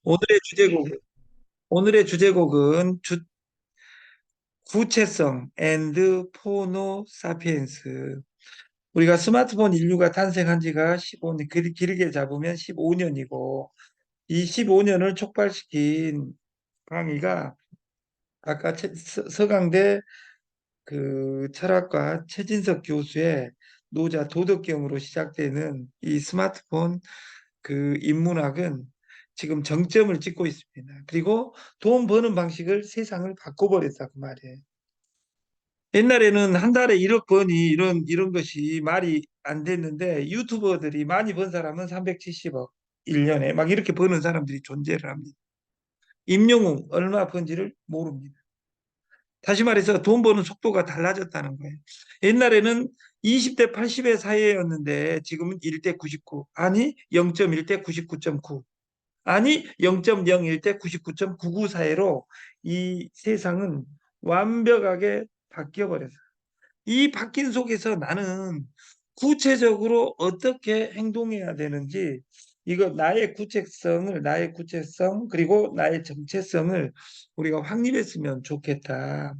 오늘의 주제곡은 구체성 앤드 포노 사피엔스. 우리가 스마트폰 인류가 탄생한 지가 15년, 길게 잡으면 15년이고, 이 15년을 촉발시킨 강의가 아까 서강대 그 철학과 최진석 교수의 노자 도덕경으로 시작되는 이 스마트폰 그 인문학은 지금 정점을 찍고 있습니다. 그리고 돈 버는 방식을 세상을 바꿔버렸다 그 말이에요. 옛날에는 한 달에 1억 번이 이런 것이 말이 안 됐는데 유튜버들이 많이 번 사람은 370억 1년에 막 이렇게 버는 사람들이 존재를 합니다. 임영웅 얼마 번지를 모릅니다. 다시 말해서 돈 버는 속도가 달라졌다는 거예요. 옛날에는 20대 80의 사이였는데 지금은 1대 99, 아니 0.1대 99.9, 아니 0.01대 99.99 사이로 이 세상은 완벽하게 바뀌어 버렸어요. 이 바뀐 속에서 나는 구체적으로 어떻게 행동해야 되는지, 이거 나의 구체성 그리고 나의 정체성을 우리가 확립했으면 좋겠다.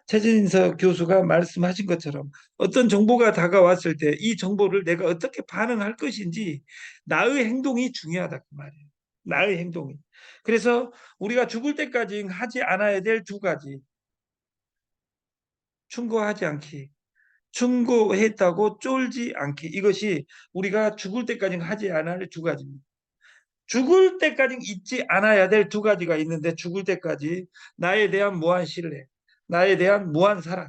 최진석 교수가 말씀하신 것처럼 어떤 정보가 다가왔을 때 이 정보를 내가 어떻게 반응할 것인지 나의 행동이 중요하다 그 말이에요. 나의 행동이. 그래서 우리가 죽을 때까지 하지 않아야 될 두 가지. 충고하지 않기. 충고했다고 쫄지 않기. 이것이 우리가 죽을 때까지 하지 않아야 할 두 가지입니다. 죽을 때까지 잊지 않아야 될 두 가지가 있는데, 죽을 때까지 나에 대한 무한 신뢰, 나에 대한 무한 사랑.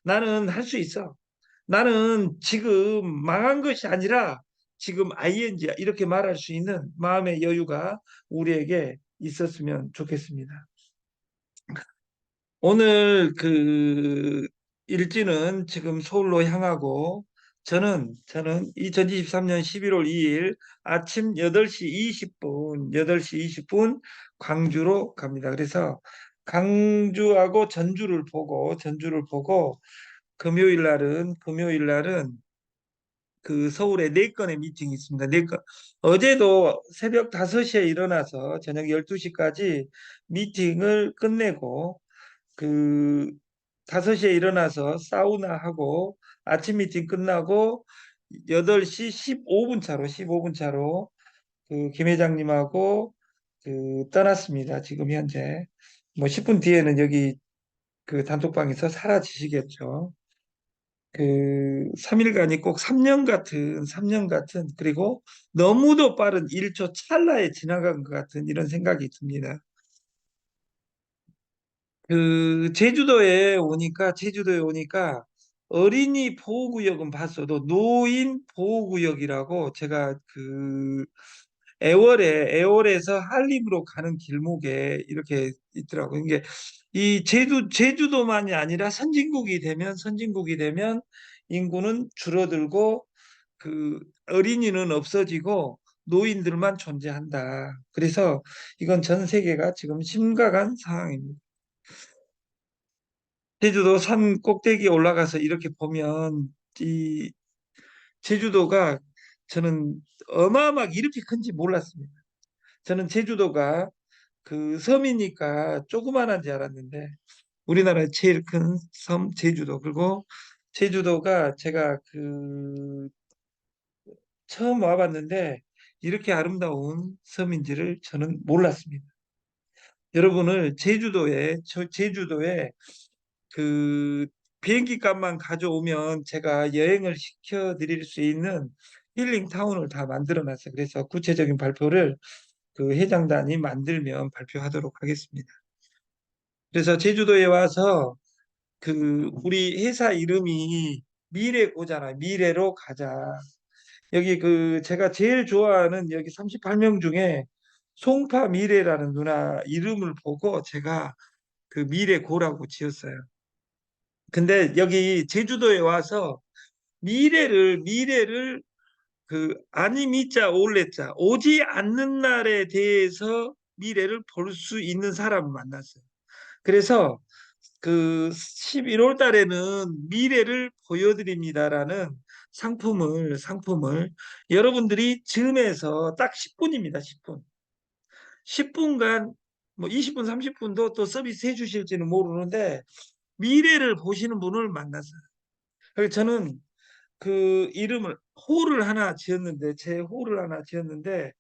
나는 할 수 있어. 나는 지금 망한 것이 아니라 지금 ING야. 이렇게 말할 수 있는 마음의 여유가 우리에게 있었으면 좋겠습니다. 오늘 그 일지는 지금 서울로 향하고, 저는 2023년 11월 2일 아침 8시 20분, 8시 20분 광주로 갑니다. 그래서 광주하고 전주를 보고 금요일 날은 그 서울에 네 건의 미팅이 있습니다. 네 건. 어제도 새벽 5시에 일어나서 저녁 12시까지 미팅을 끝내고, 그 5시에 일어나서 사우나하고 아침 미팅 끝나고 8시 15분 차로 15분 차로 그 김 회장님하고 그 떠났습니다. 지금 현재 뭐 10분 뒤에는 여기 그 단톡방에서 사라지시겠죠. 그 3일간이 꼭 3년 같은 그리고 너무도 빠른 1초 찰나에 지나간 것 같은 이런 생각이 듭니다. 그 제주도에 오니까 어린이 보호구역은 봤어도 노인 보호구역이라고, 제가 그 애월에서 한림으로 가는 길목에 이렇게 있더라고요. 이게 이 제주도만이 아니라 선진국이 되면 인구는 줄어들고 그 어린이는 없어지고 노인들만 존재한다. 그래서 이건 전 세계가 지금 심각한 상황입니다. 제주도 산 꼭대기에 올라가서 이렇게 보면 이 제주도가, 저는 어마어마하게 이렇게 큰지 몰랐습니다. 저는 제주도가 그 섬이니까 조그만한 줄 알았는데 우리나라의 제일 큰 섬 제주도, 그리고 제주도가 제가 그 처음 와봤는데 이렇게 아름다운 섬인지를 저는 몰랐습니다. 여러분을 제주도에 그 비행기 값만 가져오면 제가 여행을 시켜드릴 수 있는 힐링 타운을 다 만들어 놨어요. 그래서 구체적인 발표를 그 회장단이 만들면 발표하도록 하겠습니다. 그래서 제주도에 와서 그 우리 회사 이름이 미래고잖아요. 미래로 가자. 여기 그 제가 제일 좋아하는 여기 38명 중에 송파 미래라는 누나 이름을 보고 제가 그 미래고라고 지었어요. 근데 여기 제주도에 와서 미래를 그 아니 미자 올레자 오지 않는 날에 대해서 미래를 볼 수 있는 사람을 만났어요. 그래서 그 11월 달에는 미래를 보여드립니다라는 상품을 여러분들이 즈음에서 딱 10분입니다. 10분. 10분간 뭐 20분, 30분도 또 서비스 해 주실지는 모르는데 미래를 보시는 분을 만났어요. 그래서 저는 그 이름을 호를 하나 지었는데 제 호를 하나 지었는데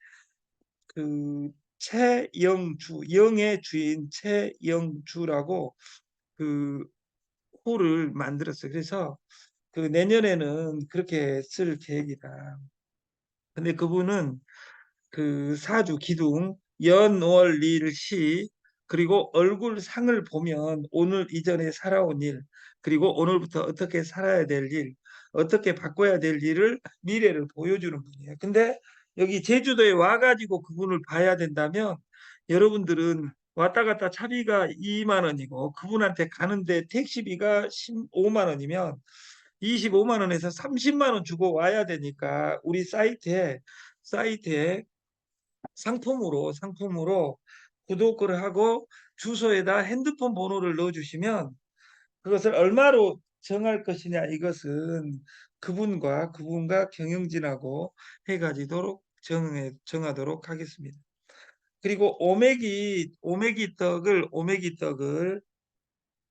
그 최영주 영의 주인 최영주라고 그 호를 만들었어요. 그래서 그 내년에는 그렇게 쓸 계획이다. 근데 그분은 그 사주 기둥 연월일시 그리고 얼굴 상을 보면 오늘 이전에 살아온 일 그리고 오늘부터 어떻게 살아야 될 일, 어떻게 바꿔야 될 일을 미래를 보여주는 분이에요. 근데 여기 제주도에 와가지고 그분을 봐야 된다면 여러분들은 왔다 갔다 차비가 2만 원이고 그분한테 가는데 택시비가 15만 원이면 25만 원에서 30만 원 주고 와야 되니까 우리 사이트에 상품으로 구독을 하고 주소에다 핸드폰 번호를 넣어주시면 그것을 얼마로 정할 것이냐 이것은 그분과 경영진하고 해가지도록 정하도록 하겠습니다. 그리고 오메기 떡을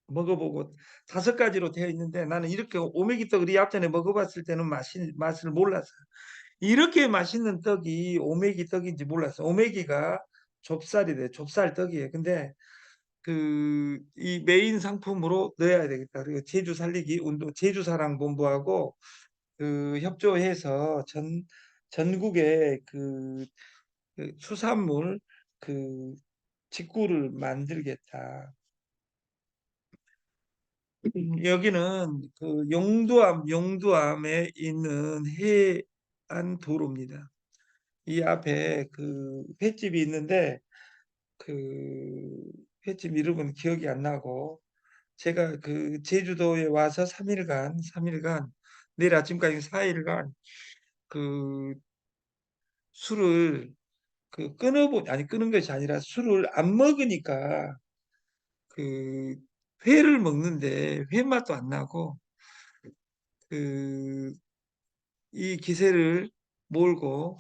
먹어보고 5가지로 되어 있는데 나는 이렇게 오메기 떡을 이 앞전에 먹어봤을 때는 맛을 몰랐어요. 이렇게 맛있는 떡이 오메기 떡인지 몰랐어요. 오메기가 좁쌀이래. 좁쌀 떡이에요. 근데 그 이 메인 상품으로 넣어야 되겠다. 그리고 제주 살리기 운동 제주사랑본부하고 그 협조해서 전국에 그 수산물 그 직구를 만들겠다. 여기는 그 용두암에 있는 해안 도로입니다. 이 앞에 그 횟집이 있는데 그 횟집 이름은 기억이 안 나고 제가 그 제주도에 와서 3일간 내일 아침까지 4일간 그 술을 그 아니 끊은 것이 아니라 술을 안 먹으니까 그 회를 먹는데 회 맛도 안 나고 그 이 기세를 몰고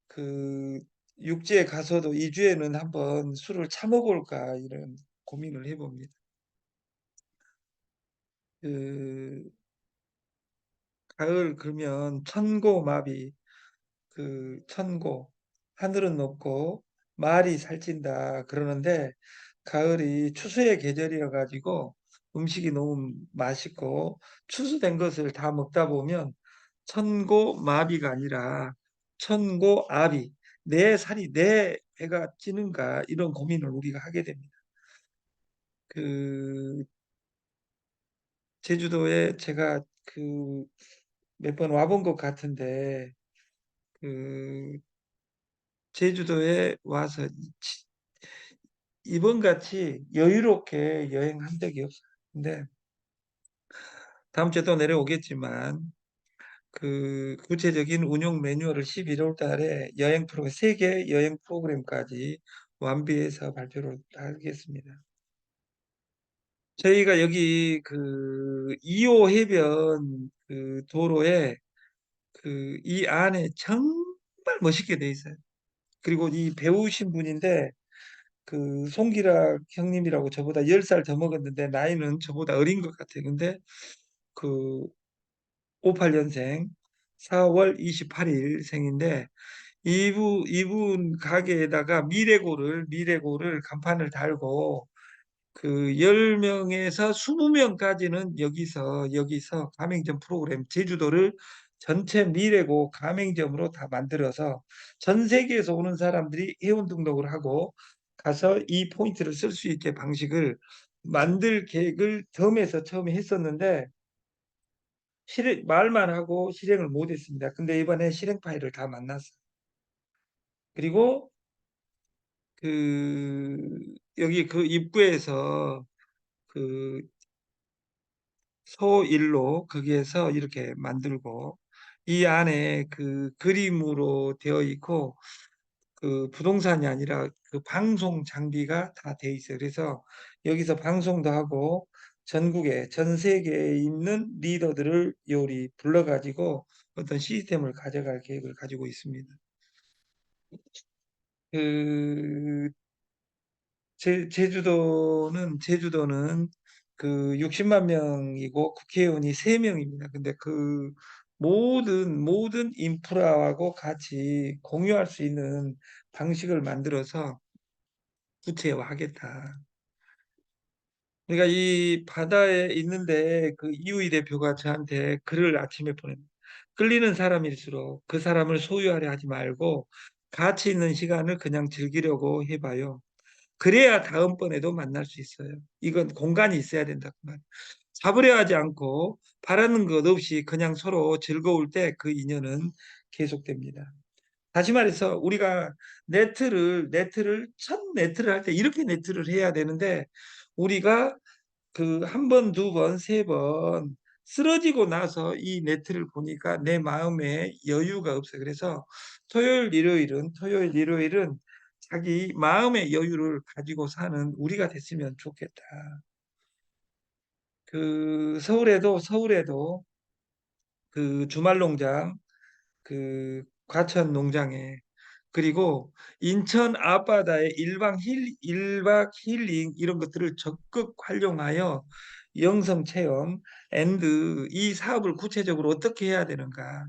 그 육지에 가서도 2주에는 한번 술을 참아볼까 이런 고민을 해봅니다. 그 가을 그러면 천고마비 천고 하늘은 높고 말이 살찐다 그러는데 가을이 추수의 계절이어 가지고 음식이 너무 맛있고 추수된 것을 다 먹다 보면 천고마비가 아니라 천고아비 내 살이 내 배가 찌는가 이런 고민을 우리가 하게 됩니다. 그 제주도에 제가 그 몇 번 와본 것 같은데 그 제주도에 와서 이번 같이 여유롭게 여행한 적이 없어요. 근데 다음 주에 또 내려오겠지만 그 구체적인 운영 매뉴얼을 11월 달에 세계 여행 프로그램까지 완비해서 발표를 하겠습니다. 저희가 여기 그 2호 해변 그 도로에 그 이 안에 정말 멋있게 돼 있어요. 그리고 이 배우신 분인데 그 송기락 형님이라고 저보다 10살 더 먹었는데 나이는 저보다 어린 것 같아요. 근데 그 58년생 4월 28일 생인데 이분 가게에다가 미래고를 간판을 달고 그 10명에서 20명까지는 여기서 가맹점 프로그램 제주도를 전체 미래고 가맹점으로 다 만들어서 전 세계에서 오는 사람들이 회원 등록을 하고 가서 이 포인트를 쓸 수 있게 방식을 만들 계획을 덤에서 처음에 했었는데 말만 하고 실행을 못 했습니다. 근데 이번에 실행 파일을 다 만났어요. 그리고 여기 그 입구에서 그 소일로 거기에서 이렇게 만들고 이 안에 그 그림으로 되어 있고 그 부동산이 아니라 그 방송 장비가 다 돼 있어요. 그래서 여기서 방송도 하고 전 세계에 있는 리더들을 요리 불러가지고 어떤 시스템을 가져갈 계획을 가지고 있습니다. 그 제주도는 그 60만 명이고 국회의원이 3명입니다. 근데 그 모든 인프라하고 같이 공유할 수 있는 방식을 만들어서 구체화하겠다. 그러니까 이 바다에 있는데 그 이우희 대표가 저한테 글을 아침에 보냅니다. 끌리는 사람일수록 그 사람을 소유하려 하지 말고 가치 있는 시간을 그냥 즐기려고 해봐요. 그래야 다음번에도 만날 수 있어요. 이건 공간이 있어야 된다. 그 말. 잡으려 하지 않고 바라는 것 없이 그냥 서로 즐거울 때 그 인연은 계속됩니다. 다시 말해서 우리가 첫 네트를 할 때 이렇게 네트를 해야 되는데 우리가 그 한 번, 두 번, 세 번 쓰러지고 나서 이 네트를 보니까 내 마음에 여유가 없어요. 그래서 토요일, 일요일은 자기 마음의 여유를 가지고 사는 우리가 됐으면 좋겠다. 그 서울에도 그 주말 농장, 그 과천 농장에 그리고 인천 앞바다의 일박 힐링 이런 것들을 적극 활용하여 영성 체험 앤드 이 사업을 구체적으로 어떻게 해야 되는가.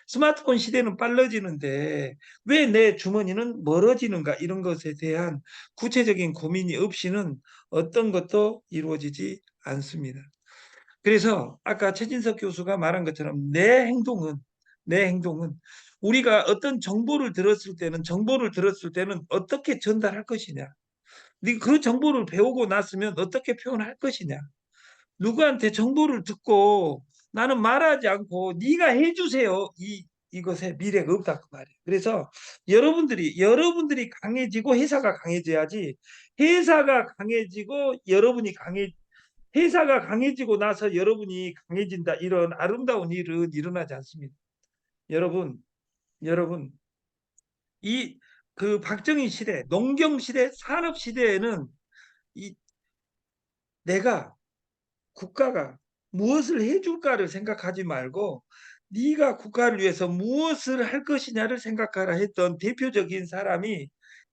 스마트폰 시대는 빨라지는데 왜 내 주머니는 멀어지는가 이런 것에 대한 구체적인 고민이 없이는 어떤 것도 이루어지지 않습니다. 그래서 아까 최진석 교수가 말한 것처럼 내 행동은 우리가 어떤 정보를 들었을 때는 어떻게 전달할 것이냐. 네가 그 정보를 배우고 났으면 어떻게 표현할 것이냐. 누구한테 정보를 듣고 나는 말하지 않고 네가 해주세요. 이것에 미래가 없다 그 말이에요. 그래서 여러분들이 강해지고 회사가 강해져야지 회사가 강해지고 회사가 강해지고 나서 여러분이 강해진다. 이런 아름다운 일은 일어나지 않습니다. 여러분, 여러분, 이 그 박정희 시대, 농경 시대, 산업 시대에는 이 내가 국가가 무엇을 해줄까를 생각하지 말고 네가 국가를 위해서 무엇을 할 것이냐를 생각하라 했던 대표적인 사람이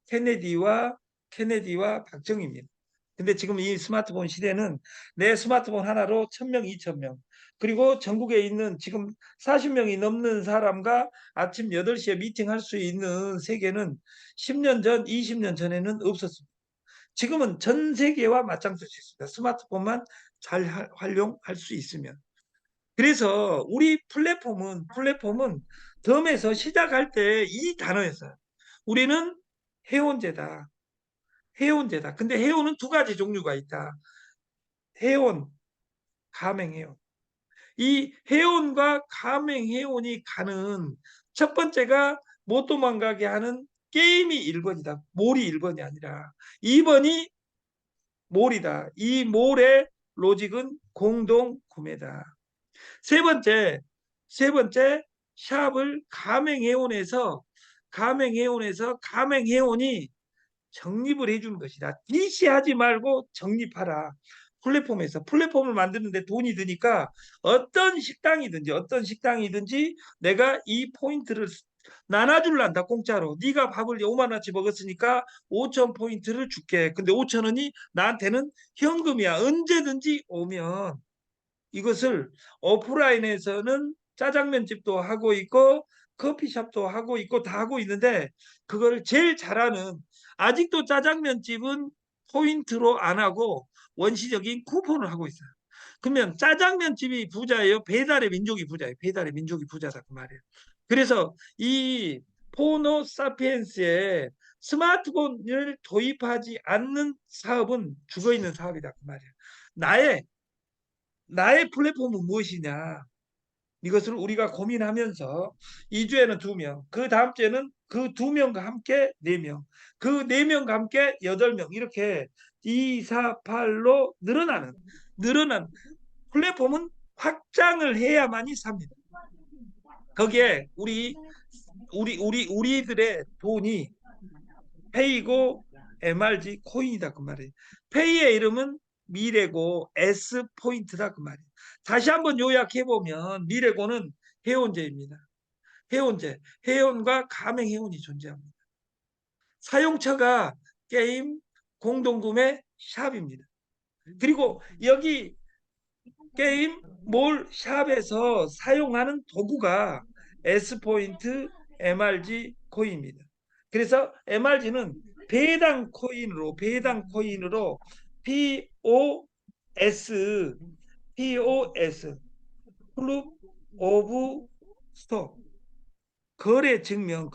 케네디와 케네디와 박정희입니다. 근데 지금 이 스마트폰 시대는 내 스마트폰 하나로 1000명, 2000명 그리고 전국에 있는 지금 40명이 넘는 사람과 아침 8시에 미팅할 수 있는 세계는 10년 전, 20년 전에는 없었습니다. 지금은 전 세계와 맞짱뜰 수 있습니다. 스마트폰만 잘 활용할 수 있으면. 그래서 우리 플랫폼은 덤에서 시작할 때 이 단어였어요. 우리는 해온제다. 해온제다. 근데 해온은 두 가지 종류가 있다. 해온, 가맹해온. 이 해온과 가맹해온이 가는 첫 번째가 못 도망가게 하는 게임이 1번이다. 몰이 1번이 아니라 2번이 몰이다. 이 몰의 로직은 공동 구매다. 세 번째, 세 번째 샵을 가맹해온이 적립을 해주는 것이다. DC하지 말고 적립하라. 플랫폼을 만드는데 돈이 드니까 어떤 식당이든지 내가 이 포인트를 나눠줄란다 공짜로. 네가 밥을 5만 원치 먹었으니까 5천 포인트를 줄게. 근데 5천 원이 나한테는 현금이야. 언제든지 오면 이것을 오프라인에서는 짜장면 집도 하고 있고 커피숍도 하고 있고 다 하고 있는데 그걸 제일 잘하는 아직도 짜장면 집은 포인트로 안 하고 원시적인 쿠폰을 하고 있어요. 그러면 짜장면 집이 부자예요? 배달의 민족이 부자예요? 배달의 민족이 부자다 그 말이에요. 그래서 이 포노 사피엔스에 스마트폰을 도입하지 않는 사업은 죽어 있는 사업이다 그 말이에요. 나의 나의 플랫폼은 무엇이냐? 이것을 우리가 고민하면서 2주에는 2명, 그 다음 주에는 그 2명과 함께 4명, 그 4명과 함께 8명 이렇게 2, 4, 8로 늘어난 플랫폼은 확장을 해야만이 삽니다. 거기에 우리들의 돈이 페이고 MRG 코인이다 그 말이에요. 페이의 이름은 미래고 S 포인트다 그 말이에요. 다시 한번 요약해 보면 미래고는 해운제입니다. 해운제, 해운과 가맹해운이 존재합니다. 사용처가 게임, 공동구매 샵입니다. 그리고 여기 게임 몰 샵에서 사용하는 도구가 S포인트 MRG 코인입니다. 그래서 MRG는 배당 코인으로 POS 클럽 오브 스토어 거래 증명,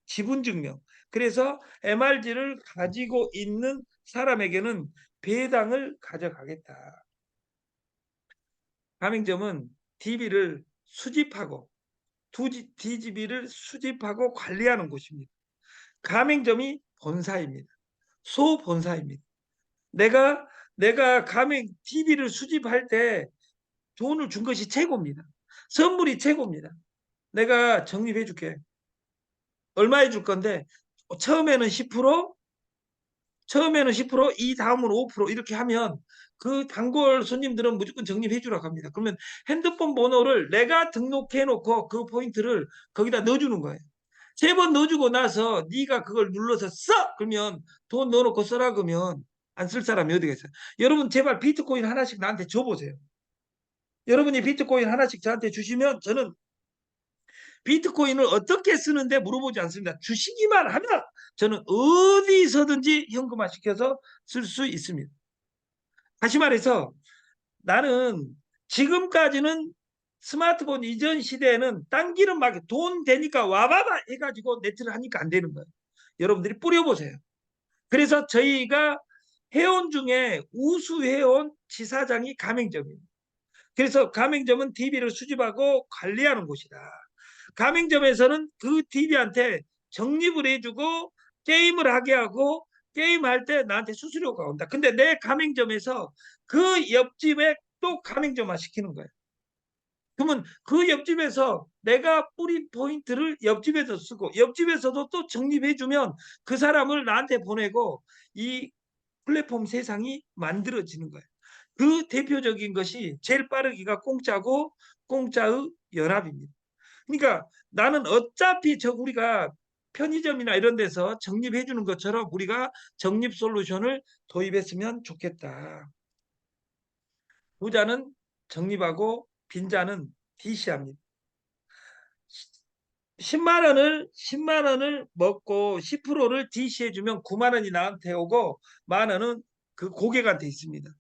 지분 증명. 그래서 MRG를 가지고 있는 사람에게는 배당을 가져가겠다. 가맹점은 DB를 수집하고 DGB를 수집하고 관리하는 곳입니다. 가맹점이 본사입니다. 소본사입니다. 내가 가맹 DB를 수집할 때 돈을 준 것이 최고입니다. 선물이 최고입니다. 내가 적립해 줄게. 얼마 해줄 건데 처음에는 10%, 이 다음은 5% 이렇게 하면 그 단골 손님들은 무조건 적립해 주라고 합니다. 그러면 핸드폰 번호를 내가 등록해 놓고 그 포인트를 거기다 넣어주는 거예요. 3번 넣어주고 나서 네가 그걸 눌러서 써! 그러면 돈 넣어놓고 써라 그러면 안 쓸 사람이 어디가 있어요. 여러분 제발 비트코인 하나씩 나한테 줘보세요. 여러분이 비트코인 하나씩 저한테 주시면 저는 비트코인을 어떻게 쓰는데 물어보지 않습니다. 주시기만 하면 저는 어디서든지 현금화 시켜서 쓸 수 있습니다. 다시 말해서 나는 지금까지는 스마트폰 이전 시대에는 당기는 막 돈 되니까 와봐봐 해가지고 네트를 하니까 안 되는 거예요. 여러분들이 뿌려보세요. 그래서 저희가 회원 중에 우수 회원 지사장이 가맹점입니다. 그래서 가맹점은 DB를 수집하고 관리하는 곳이다. 가맹점에서는 그 DB한테 적립을 해주고 게임을 하게 하고 게임할 때 나한테 수수료가 온다. 근데 내 가맹점에서 그 옆집에 또 가맹점화 시키는 거예요. 그러면 그 옆집에서 내가 뿌린 포인트를 옆집에서 쓰고 옆집에서도 또 적립해주면 그 사람을 나한테 보내고 이 플랫폼 세상이 만들어지는 거예요. 그 대표적인 것이 제일 빠르기가 공짜고 공짜의 연합입니다. 그러니까 나는 어차피 우리가 편의점이나 이런 데서 적립해 주는 것처럼 우리가 적립 솔루션을 도입했으면 좋겠다. 부자는 적립하고 빈자는 DC합니다. 10만 원을 먹고 10%를 DC해 주면 9만 원이 나한테 오고 만 원은 그 고객한테 있습니다.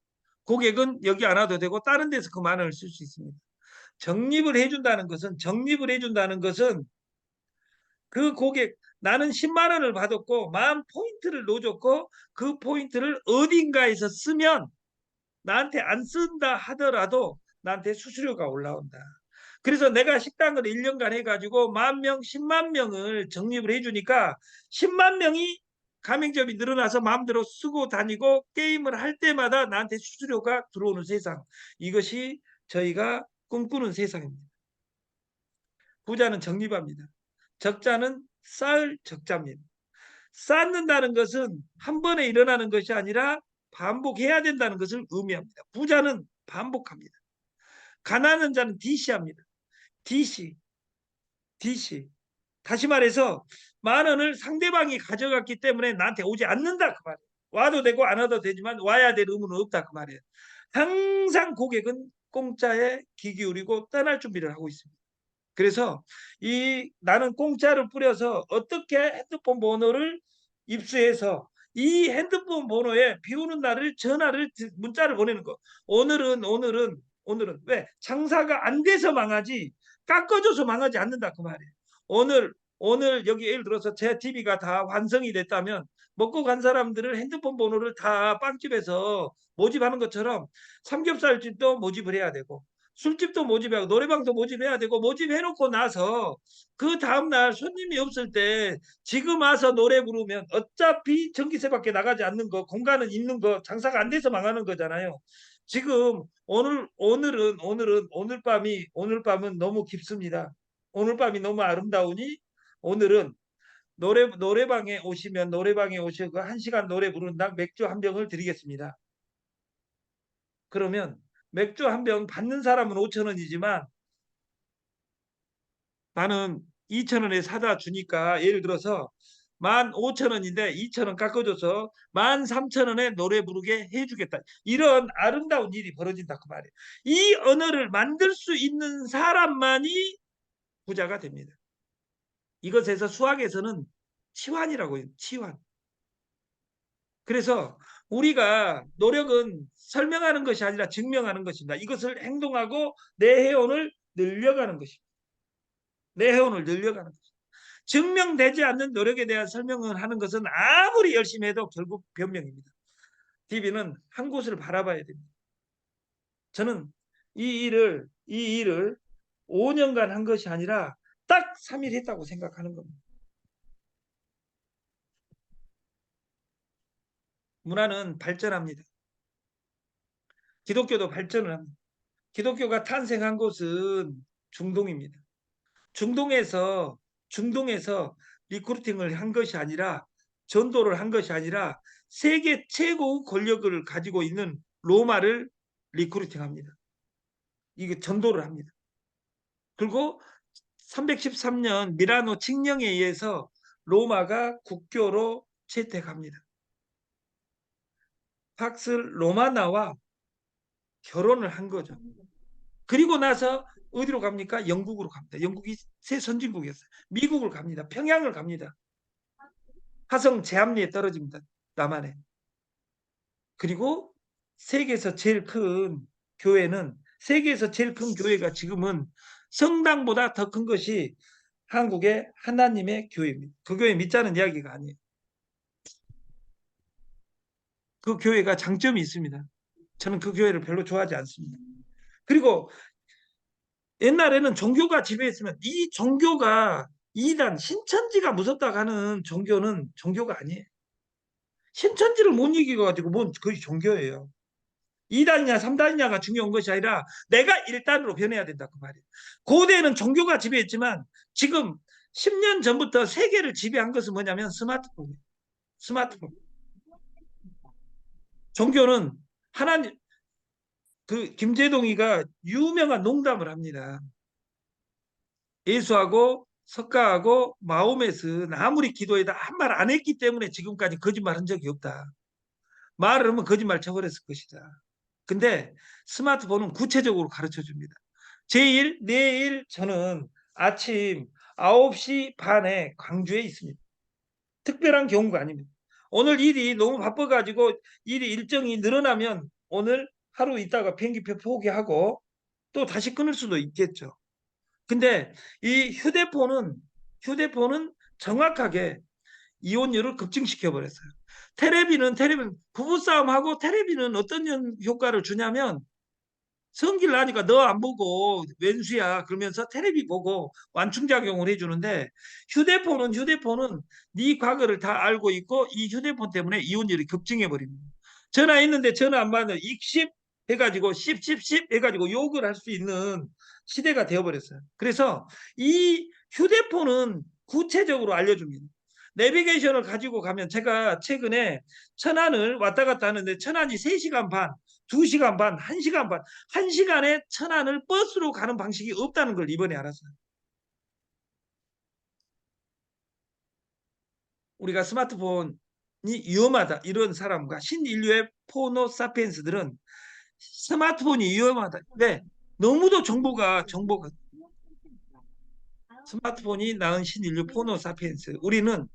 고객은 여기 안 와도 되고 다른 데서 그 만 원을 쓸 수 있습니다. 적립을 해준다는 것은 그 고객 나는 10만 원을 받았고 만 포인트를 넣어줬고 그 포인트를 어딘가에서 쓰면 나한테 안 쓴다 하더라도 나한테 수수료가 올라온다. 그래서 내가 식당을 1년간 해가지고 10,000명, 10만 명을 적립을 해주니까 10만 명이 가맹점이 늘어나서 마음대로 쓰고 다니고 게임을 할 때마다 나한테 수수료가 들어오는 세상. 이것이 저희가 꿈꾸는 세상입니다. 부자는 적립합니다. 적자는 쌓을 적자입니다. 쌓는다는 것은 한 번에 일어나는 것이 아니라 반복해야 된다는 것을 의미합니다. 부자는 반복합니다. 가난한 자는 DC합니다. DC, DC. 다시 말해서 만 원을 상대방이 가져갔기 때문에 나한테 오지 않는다 그 말이에요. 와도 되고 안 와도 되지만 와야 될 의무는 없다 그 말이에요. 항상 고객은 공짜에 귀 기울이고 떠날 준비를 하고 있습니다. 그래서 나는 공짜를 뿌려서 어떻게 핸드폰 번호를 입수해서 이 핸드폰 번호에 비 오는 날을 문자를 보내는 거. 오늘은 왜 장사가 안 돼서 망하지 깎아줘서 망하지 않는다 그 말이에요. 오늘 여기 예를 들어서 제 TV가 다 완성이 됐다면 먹고 간 사람들을 핸드폰 번호를 다 빵집에서 모집하는 것처럼 삼겹살집도 모집을 해야 되고 술집도 모집하고 노래방도 모집해야 되고 모집해놓고 나서 그 다음날 손님이 없을 때 지금 와서 노래 부르면 어차피 전기세밖에 나가지 않는 거 공간은 있는 거 장사가 안 돼서 망하는 거잖아요. 지금 오늘 밤은 너무 깊습니다. 오늘 밤이 너무 아름다우니 오늘은 노래방에 오시면 노래방에 오시고 1시간 노래 부른당 맥주 한 병을 드리겠습니다. 그러면 맥주 한 병 받는 사람은 5천 원이지만 나는 2천 원에 사다 주니까 예를 들어서 15,000원인데 2,000원 깎아줘서 13,000원에 노래 부르게 해주겠다. 이런 아름다운 일이 벌어진다 그 말이에요. 이 언어를 만들 수 있는 사람만이 부자가 됩니다. 이것에서 수학에서는 치환이라고 해요. 치환. 그래서 우리가 노력은 설명하는 것이 아니라 증명하는 것입니다. 이것을 행동하고 내 회원을 늘려가는 것입니다. 내 회원을 늘려가는 것입니다. 증명되지 않는 노력에 대한 설명을 하는 것은 아무리 열심히 해도 결국 변명입니다. TV는 한 곳을 바라봐야 됩니다. 저는 이 일을 5년간 한 것이 아니라 딱 3일 했다고 생각하는 겁니다. 문화는 발전합니다. 기독교도 발전을 합니다. 기독교가 탄생한 곳은 중동입니다. 중동에서 중동에서 리크루팅을 한 것이 아니라 전도를 한 것이 아니라 세계 최고 권력을 가지고 있는 로마를 리크루팅합니다. 이게 전도를 합니다. 그리고 313년 미라노 칙령에 의해서 로마가 국교로 채택합니다. 팍스 로마나와 결혼을 한 거죠. 그리고 나서 어디로 갑니까? 영국으로 갑니다. 영국이 새 선진국이었어요. 미국을 갑니다. 평양을 갑니다. 화성 제암리에 떨어집니다. 남한에. 그리고 세계에서 제일 큰 교회는 세계에서 제일 큰 교회가 지금은 성당보다 더 큰 것이 한국의 하나님의 교회입니다. 그 교회 믿자는 이야기가 아니에요. 그 교회가 장점이 있습니다. 저는 그 교회를 별로 좋아하지 않습니다. 그리고 옛날에는 종교가 지배했으면 이 종교가 이단 신천지가 무섭다고 하는 종교는 종교가 아니에요. 신천지를 못 이겨가지고 뭔 거의 종교예요. 2단이냐 3단이냐가 중요한 것이 아니라 내가 1단으로 변해야 된다 그 말이에요. 고대에는 종교가 지배했지만 지금 10년 전부터 세계를 지배한 것은 뭐냐면 스마트폰이에요. 스마트폰. 종교는 하나님 그 김재동이가 유명한 농담을 합니다. 예수하고 석가하고 마호멧은 아무리 기도해도 한 말 안 했기 때문에 지금까지 거짓말한 적이 없다. 말을 하면 거짓말 쳐버렸을 것이다. 근데 스마트폰은 구체적으로 가르쳐 줍니다. 제일 내일 저는 아침 9시 반에 광주에 있습니다. 특별한 경우가 아닙니다. 오늘 일이 너무 바빠가지고 일정이 늘어나면 오늘 하루 있다가 비행기표 포기하고 또 다시 끊을 수도 있겠죠. 근데 이 휴대폰은 정확하게 이혼율을 급증시켜 버렸어요. 테레비는 부부싸움하고 테레비는 어떤 효과를 주냐면 성질 나니까 너 안 보고 왼수야 그러면서 테레비 보고 완충작용을 해주는데 휴대폰은 네 과거를 다 알고 있고 이 휴대폰 때문에 이혼율이 급증해 버립니다. 전화했는데 전화 안 받는 익십 해가지고 씹씹씹 해가지고 욕을 할 수 있는 시대가 되어버렸어요. 그래서 이 휴대폰은 구체적으로 알려줍니다. 내비게이션을 가지고 가면 제가 최근에 천안을 왔다 갔다 하는데 천안이 3시간 반, 2시간 반, 1시간 반, 1시간에 천안을 버스로 가는 방식이 없다는 걸 이번에 알았어요. 우리가 스마트폰이 위험하다 이런 사람과 신인류의 포노사피엔스들은 스마트폰이 위험하다. 근데 너무도 정보가 스마트폰이 낳은 신인류 포노사피엔스. 우리는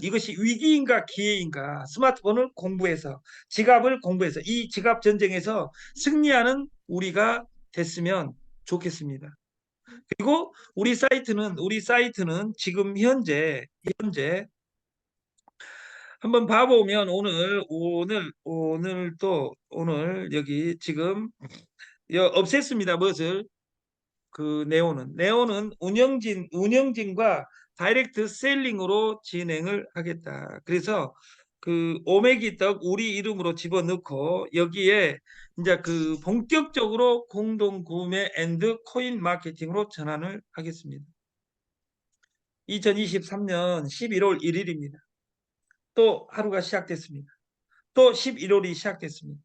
이것이 위기인가 기회인가 스마트폰을 공부해서 지갑을 공부해서 이 지갑 전쟁에서 승리하는 우리가 됐으면 좋겠습니다. 그리고 우리 사이트는 지금 현재 한번 봐보면 오늘 여기 지금 없앴습니다. 무엇을 그 네오는 운영진과 다이렉트 셀링으로 진행을 하겠다. 그래서 그 오메기 떡 우리 이름으로 집어넣고 여기에 이제 그 본격적으로 공동 구매 앤드 코인 마케팅으로 전환을 하겠습니다. 2023년 11월 1일입니다. 또 하루가 시작됐습니다. 또 11월이 시작됐습니다.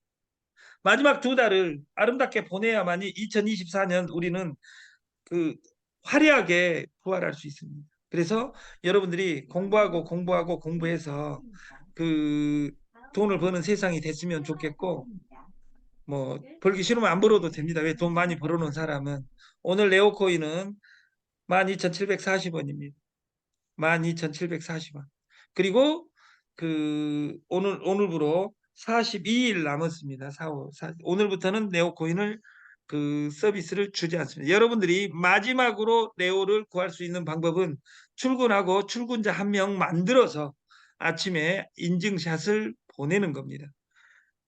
마지막 2달을 아름답게 보내야만이 2024년 우리는 그 화려하게 부활할 수 있습니다. 그래서 여러분들이 공부하고 공부해서 그 돈을 버는 세상이 됐으면 좋겠고, 뭐 벌기 싫으면 안 벌어도 됩니다. 왜? 돈 많이 벌어놓은 사람은. 오늘 네오코인은 12,740원입니다. 12,740원. 그리고 오늘부로 42일 남았습니다. 오늘부터는 네오코인을 서비스를 주지 않습니다. 여러분들이 마지막으로 네오를 구할 수 있는 방법은 출근하고 출근자 한 명 만들어서 아침에 인증샷을 보내는 겁니다.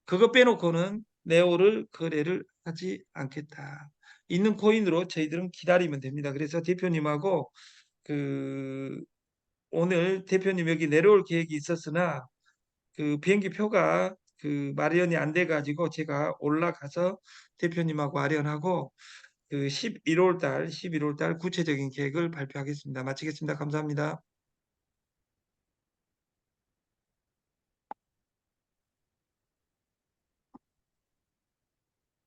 그거 빼놓고는 네오를 거래를 하지 않겠다. 있는 코인으로 저희들은 기다리면 됩니다. 그래서 대표님하고 그 오늘 대표님 여기 내려올 계획이 있었으나 비행기 표가 마련이 안 돼 가지고 제가 올라가서 대표님하고 아련하고 11월 달 구체적인 계획을 발표하겠습니다. 마치겠습니다. 감사합니다.